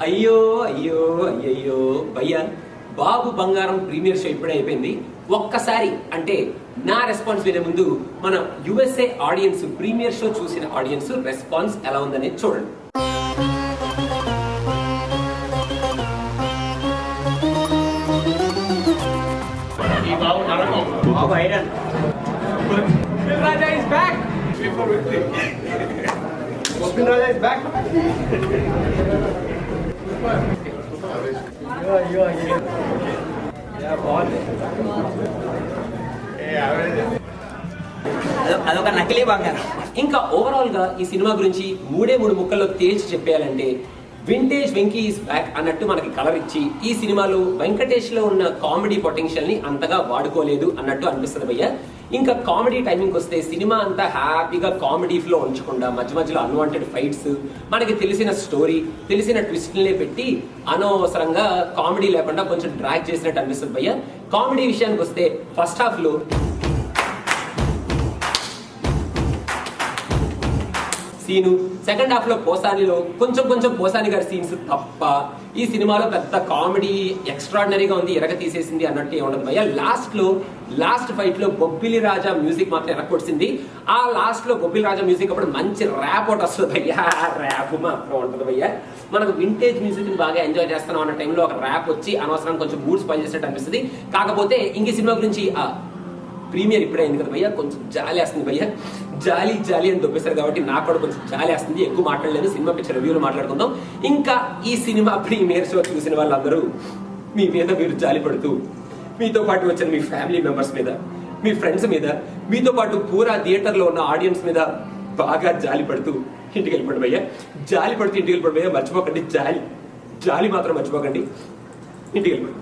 అయ్యో అయ్యో అయ్యయ్యో భయ్యా, బాబు బంగారం ప్రీమియర్ షో ఇప్పుడే అయిపోయింది. ఒక్కసారి అంటే నా రెస్పాన్స్ వినే ముందు మన యుఎస్ఏ ఆడియన్స్, ప్రీమియర్ షో చూసిన ఆడియన్స్ రెస్పాన్స్ ఎలా ఉందనేది చూడండి. అదొక నకిలీ బంగారం. ఇంకా ఓవరాల్ గా ఈ సినిమా గురించి మూడే మూడు ముక్కల్లో తేల్చి చెప్పేయాలంటే వింటేజ్ వెంకీ ఈస్ బ్యాక్ అన్నట్టు మనకి కలర్ ఇచ్చి ఈ సినిమాలో వెంకటేష్ లో ఉన్న కామెడీ పొటెన్షియల్ ని అంతగా వాడుకోలేదు అన్నట్టు అనిపిస్తుంది భయ్య. ఇంకా కామెడీ టైమింగ్ వస్తే సినిమా అంతా హ్యాపీగా కామెడీ ఫ్లో ఉంచకుండా మధ్య మధ్యలో అన్వాంటెడ్ ఫైట్స్, మనకి తెలిసిన స్టోరీ, తెలిసిన ట్విస్ట్లనే పెట్టి అనవసరంగా కామెడీ లేకుండా కొంచెం డ్రాగ్ చేసినట్టు అనిపిస్తుంది భయ్య. కామెడీ విషయానికి వస్తే ఫస్ట్ హాఫ్ లో సీను, సెకండ్ హాఫ్ లో పోసానిలో కొంచెం పోసాని గారి సీన్స్ తప్ప ఈ సినిమాలో పెద్ద కామెడీ ఎక్స్ట్రాడినరీగా ఉంది, ఎరగ తీసేసింది అన్నట్టు ఏముండదు భయ్య. లాస్ట్ ఫైట్ లో బొబ్బిలి రాజా మ్యూజిక్ మాత్రం ఎరగొడిసింది. ఆ లాస్ట్ లో బొబ్బిలి రాజా మ్యూజిక్ అప్పుడు మంచి ర్యాప్ ఒకటి వస్తుంది భయ్య. ర్యాప్ మాత్రం ఉంటుంది భయ్య. మనకు వింటేజ్ మ్యూజిక్ ని బాగా ఎంజాయ్ చేస్తున్నాం అన్న టైంలో ఒక ర్యాప్ వచ్చి అనవసరం కొంచెం మూడ్ స్పాయిల్ చేసినట్టు అనిపిస్తుంది. కాకపోతే ఇంక సినిమా గురించి ప్రీమియర్ ఇప్పుడే అయింది కదా భయ్య, కొంచెం జాలి వేస్తుంది భయ్య. జాలి అని దొబ్బేశారు కాబట్టి నాకు కూడా కొంచెం జాలి వేస్తుంది. ఎక్కువ మాట్లాడలేదు, సినిమా పిక్చర్ రివ్యూలో మాట్లాడుకుందాం. ఇంకా ఈ సినిమా ప్రీమియర్ షో చూసిన వాళ్ళందరూ మీ మీద మీరు జాలి పడుతూ, మీతో పాటు వచ్చిన మీ ఫ్యామిలీ మెంబర్స్ మీద, మీ ఫ్రెండ్స్ మీద, మీతో పాటు పూరా థియేటర్లో ఉన్న ఆడియన్స్ మీద బాగా జాలి పడుతూ ఇంటికి వెళ్ళిపోండి భయ్య. జాలి పడుతూ ఇంటికి వెళ్ళిపోండి భయ్య. మర్చిపోకండి, జాలి మాత్రం మర్చిపోకండి. ఇంటికి వెళ్ళిపోండి.